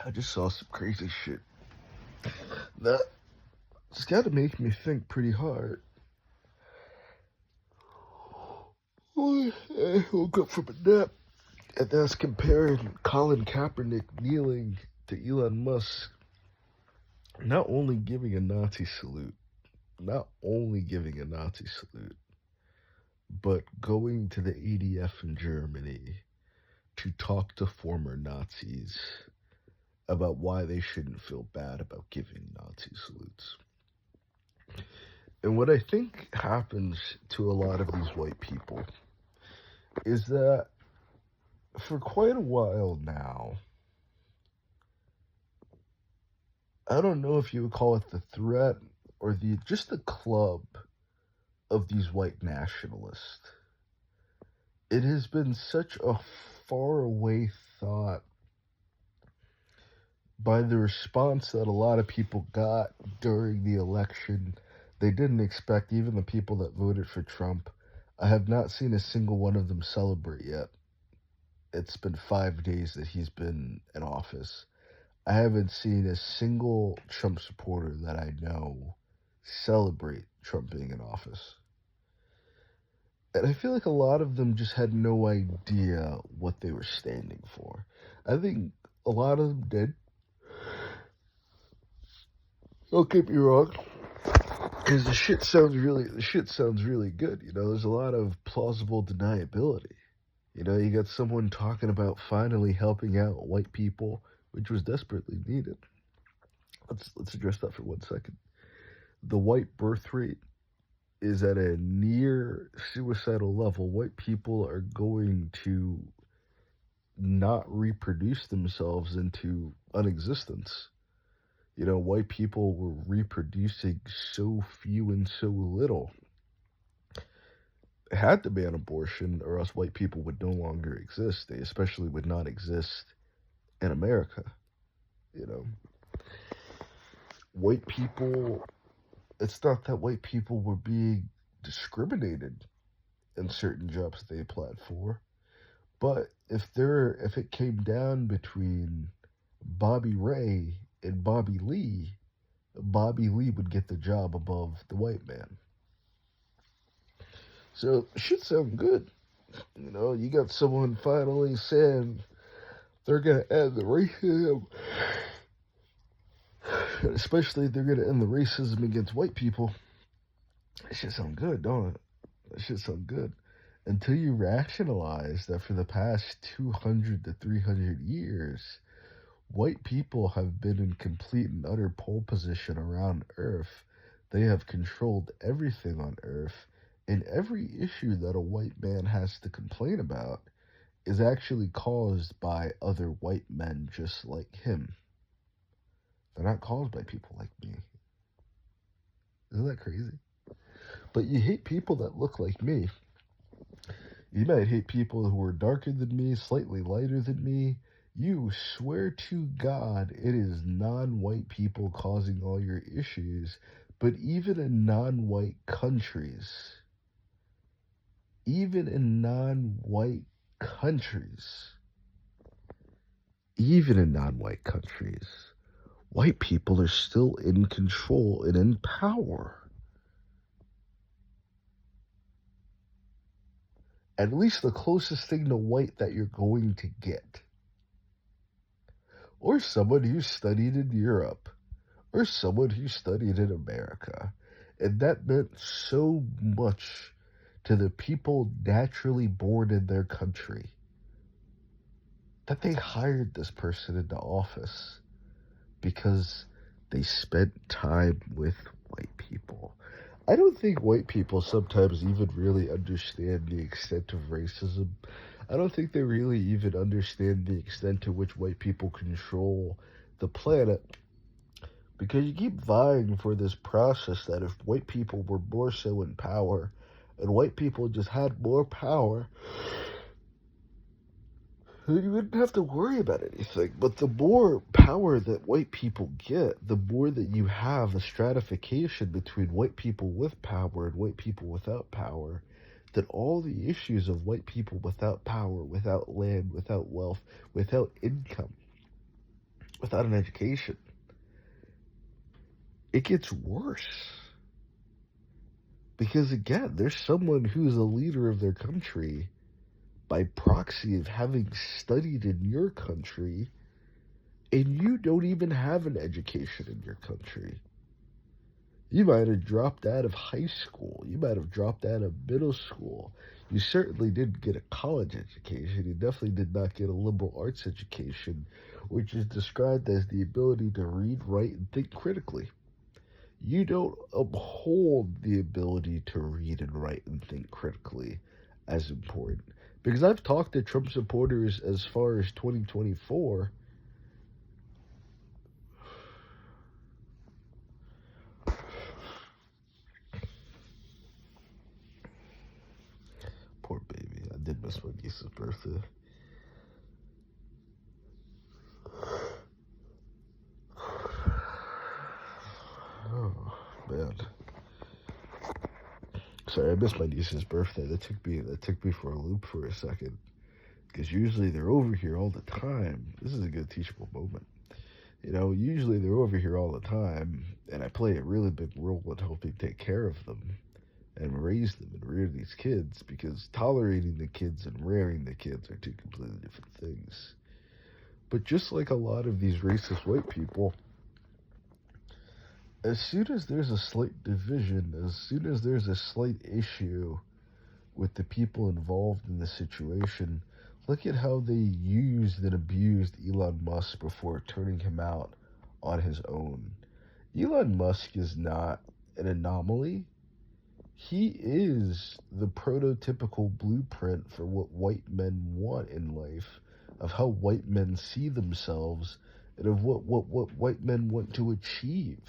I just saw some crazy shit that it's got to make me think pretty hard. I woke up from a nap and that's comparing Colin Kaepernick kneeling to Elon Musk, not only giving a Nazi salute, not only giving a Nazi salute, but going to the ADF in Germany to talk to former Nazis about why they shouldn't feel bad about giving Nazi salutes. And what I think happens to a lot of these white people is that for quite a while now, I don't know if you would call it the threat or the club of these white nationalists. It has been such a faraway thought by the response that a lot of people got during the election. They didn't expect, even the people that voted for Trump. I have not seen a single one of them celebrate yet. It's been 5 days that he's been in office. I haven't seen a single Trump supporter that I know celebrate Trump being in office. And I feel like a lot of them just had no idea what they were standing for. I think a lot of them did. Don't get me wrong, because the shit sounds really good. You know, there's a lot of plausible deniability. You know, you got someone talking about finally helping out white people, which was desperately needed. Let's address that for 1 second. The white birth rate is at a near suicidal level. White people are going to not reproduce themselves into unexistence. You know, white people were reproducing so few and so little. It had to be an abortion, or else white people would no longer exist. They especially would not exist in America. You know, white people, it's not that white people were being discriminated in certain jobs they applied for, but if it came down between Bobby Ray and Bobby Lee would get the job above the white man. So shit sound good. You know, you got someone finally saying they're gonna end the racism, especially if they're gonna end the racism against white people. That shit sound good, don't it? That shit sound good. Until you rationalize that for the past 200 to 300 years, white people have been in complete and utter pole position around Earth. They have controlled everything on Earth, and every issue that a white man has to complain about is actually caused by other white men just like him. They're not caused by people like me. Isn't that crazy? But you hate people that look like me. You might hate people who are darker than me, slightly lighter than me. You swear to God it is non-white people causing all your issues. But even in non-white countries, even in non-white countries, white people are still in control and in power. At least the closest thing to white that you're going to get. Or someone who studied in Europe. Or someone who studied in America. And that meant so much to the people naturally born in their country that they hired this person into office because they spent time with white people. I don't think white people sometimes even really understand the extent of racism. I don't think they really even understand the extent to which white people control the planet. Because you keep vying for this process that if white people were more so in power, and white people just had more power, you wouldn't have to worry about anything. But the more power that white people get, the more that you have a stratification between white people with power and white people without power, that all the issues of white people without power, without land, without wealth, without income, without an education. It gets worse. Because again, there's someone who's a leader of their country by proxy of having studied in your country, and you don't even have an education in your country. You might have dropped out of high school. You might have dropped out of middle school. You certainly didn't get a college education. You definitely did not get a liberal arts education, which is described as the ability to read, write, and think critically. You don't uphold the ability to read and write and think critically as important. Because I've talked to Trump supporters as far as 2024. Poor baby. I did miss my niece's birthday. Oh, man. Sorry, I missed my niece's birthday. That took me for a loop for a second. Because usually they're over here all the time. This is a good teachable moment. Usually they're over here all the time, and I play a really big role in helping take care of them and raise them and rear these kids, because tolerating the kids and rearing the kids are two completely different things. But just like a lot of these racist white people, as soon as there's a slight division, as soon as there's a slight issue with the people involved in the situation, look at how they used and abused Elon Musk before turning him out on his own. Elon Musk is not an anomaly. He is the prototypical blueprint for what white men want in life, of how white men see themselves, and of what white men want to achieve.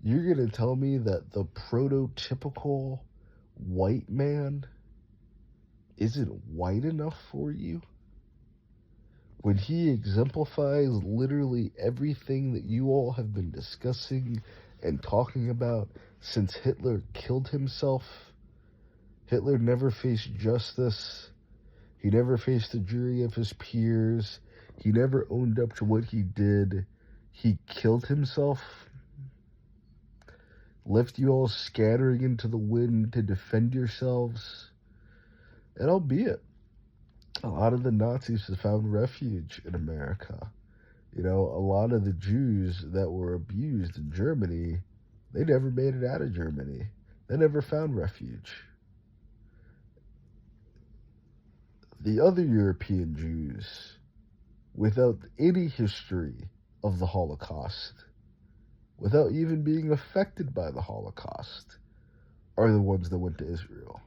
You're going to tell me that the prototypical white man isn't white enough for you? When he exemplifies literally everything that you all have been discussing and talking about since Hitler killed himself. Hitler never faced justice. He never faced a jury of his peers. He never owned up to what he did. He killed himself. Left you all scattering into the wind to defend yourselves. And albeit, a lot of the Nazis have found refuge in America. A lot of the Jews that were abused in Germany, they never made it out of Germany. They never found refuge. The other European Jews, without any history of the Holocaust, without even being affected by the Holocaust, are the ones that went to Israel.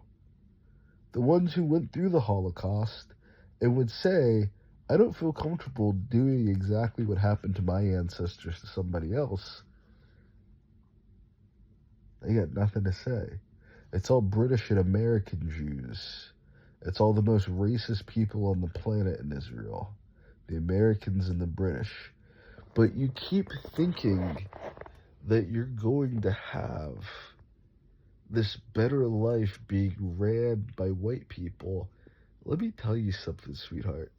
The ones who went through the Holocaust and would say, I don't feel comfortable doing exactly what happened to my ancestors to somebody else. They got nothing to say. It's all British and American Jews. It's all the most racist people on the planet in Israel. The Americans and the British. But you keep thinking that you're going to have this better life being ran by white people. Let me tell you something, sweetheart.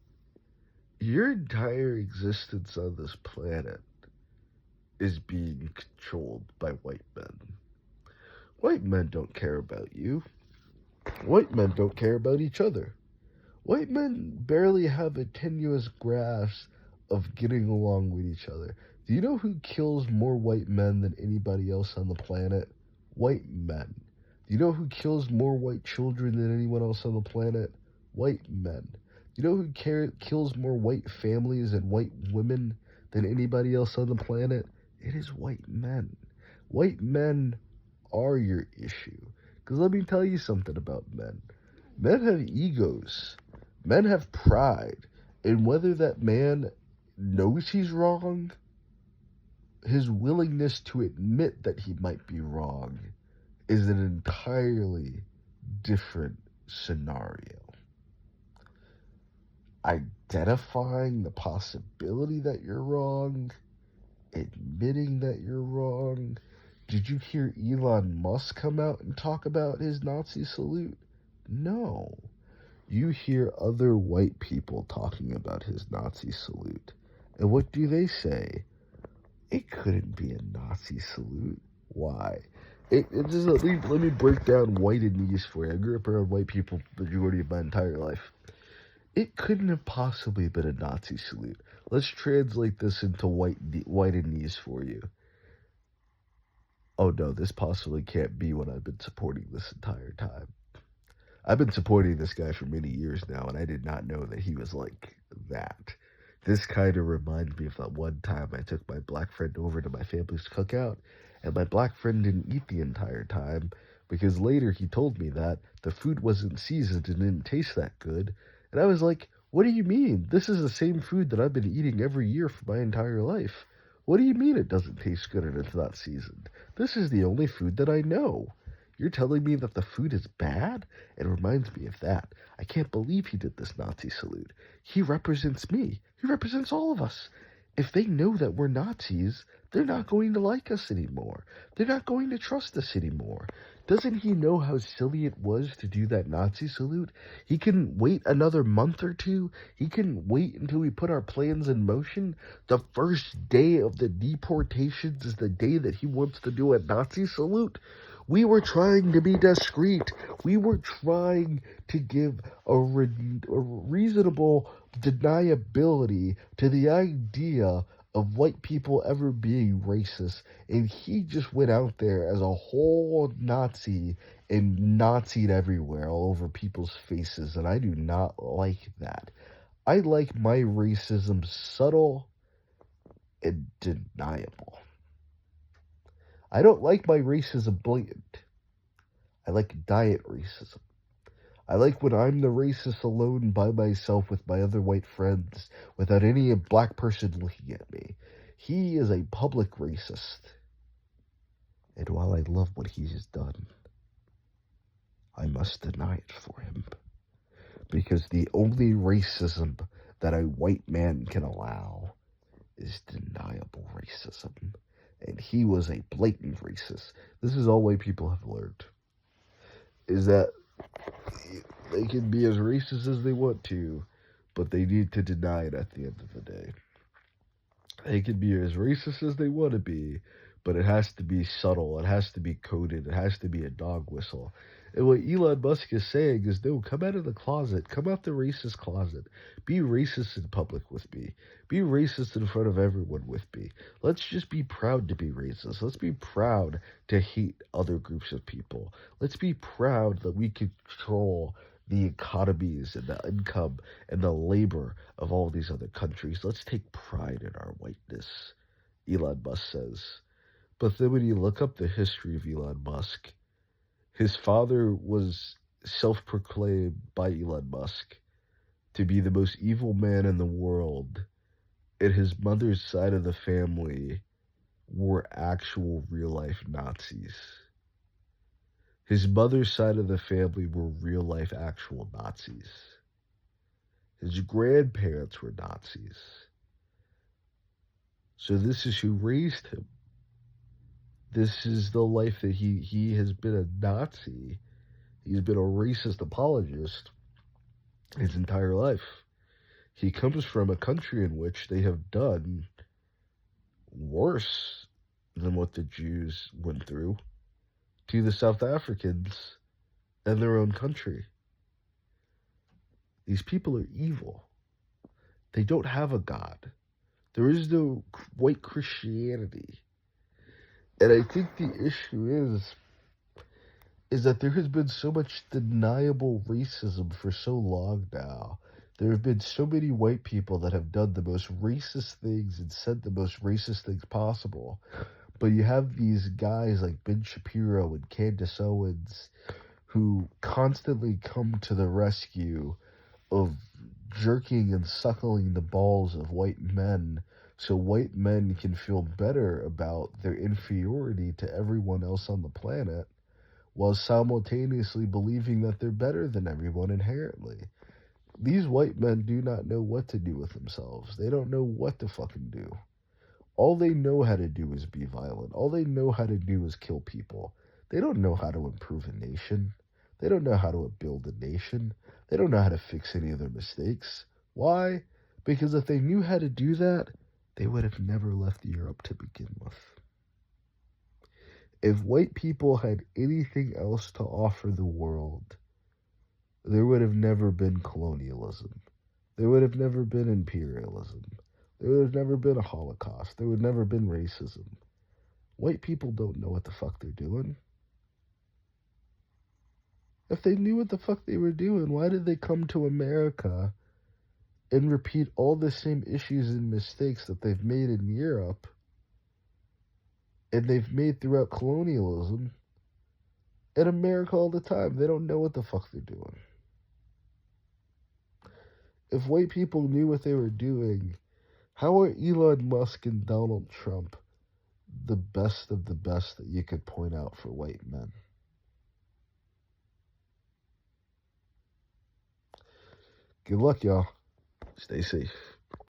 Your entire existence on this planet is being controlled by white men. White men don't care about you. White men don't care about each other. White men barely have a tenuous grasp of getting along with each other. Do you know who kills more white men than anybody else on the planet? White men. Do you know who kills more white children than anyone else on the planet? White men. Do you know who kills more white families and white women than anybody else on the planet? It is white men. White men are your issue. Because let me tell you something about men. Men have egos. Men have pride. And whether that man knows he's wrong, his willingness to admit that he might be wrong is an entirely different scenario. Identifying the possibility that you're wrong, admitting that you're wrong. Did you hear Elon Musk come out and talk about his Nazi salute? No. You hear other white people talking about his Nazi salute. And what do they say? It couldn't be a Nazi salute. Why? It just let me break down whiteness for you. I grew up around white people the majority of my entire life. It couldn't have possibly been a Nazi salute. Let's translate this into whiteness for you. Oh no, this possibly can't be what I've been supporting this entire time. I've been supporting this guy for many years now, and I did not know that he was like that. This kind of reminds me of that one time I took my black friend over to my family's cookout, and my black friend didn't eat the entire time because later he told me that the food wasn't seasoned and didn't taste that good. And I was like, what do you mean? This is the same food that I've been eating every year for my entire life. What do you mean it doesn't taste good and it's not seasoned? This is the only food that I know. You're telling me that the food is bad? It reminds me of that. I can't believe he did this Nazi salute. He represents me. He represents all of us. If they know that we're Nazis, they're not going to like us anymore. They're not going to trust us anymore. Doesn't he know how silly it was to do that Nazi salute? He can wait another month or two. He can wait until we put our plans in motion. The first day of the deportations is the day that he wants to do a Nazi salute. We were trying to be discreet. We were trying to give a reasonable deniability to the idea of white people ever being racist. And he just went out there as a whole Nazi and Nazi'd everywhere, all over people's faces. And I do not like that. I like my racism subtle and deniable. I don't like my racism blatant. I like diet racism. I like when I'm the racist alone by myself with my other white friends without any black person looking at me. He is a public racist. And while I love what he has done, I must deny it for him. Because the only racism that a white man can allow is deniable racism. And he was a blatant racist. This is all white people have learned. Is that they can be as racist as they want to, but they need to deny it at the end of the day. They can be as racist as they want to be, but it has to be subtle. It has to be coded. It has to be a dog whistle. And what Elon Musk is saying is, no, come out of the closet. Come out the racist closet. Be racist in public with me. Be racist in front of everyone with me. Let's just be proud to be racist. Let's be proud to hate other groups of people. Let's be proud that we control the economies and the income and the labor of all these other countries. Let's take pride in our whiteness, Elon Musk says. But then when you look up the history of Elon Musk, his father was self-proclaimed by Elon Musk to be the most evil man in the world, and his mother's side of the family were actual real-life Nazis. His mother's side of the family were real-life actual Nazis. His grandparents were Nazis. So this is who raised him. This is the life that he has been a Nazi. He's been a racist apologist his entire life. He comes from a country in which they have done worse than what the Jews went through to the South Africans and their own country. These people are evil. They don't have a God. There is no white Christianity. And I think the issue is that there has been so much deniable racism for so long now. There have been so many white people that have done the most racist things and said the most racist things possible. But you have these guys like Ben Shapiro and Candace Owens who constantly come to the rescue of jerking and suckling the balls of white men so white men can feel better about their inferiority to everyone else on the planet, while simultaneously believing that they're better than everyone inherently. These white men do not know what to do with themselves. They don't know what to fucking do. All they know how to do is be violent. All they know how to do is kill people. They don't know how to improve a nation. They don't know how to build a nation. They don't know how to fix any of their mistakes. Why? Because if they knew how to do that, they would have never left Europe to begin with. If white people had anything else to offer the world, there would have never been colonialism. There would have never been imperialism. There would have never been a Holocaust. There would have never been racism. White people don't know what the fuck they're doing. If they knew what the fuck they were doing, why did they come to America and repeat all the same issues and mistakes that they've made in Europe and they've made throughout colonialism in America all the time? They don't know what the fuck they're doing. If white people knew what they were doing, how are Elon Musk and Donald Trump the best of the best that you could point out for white men? Good luck, y'all. Stay safe.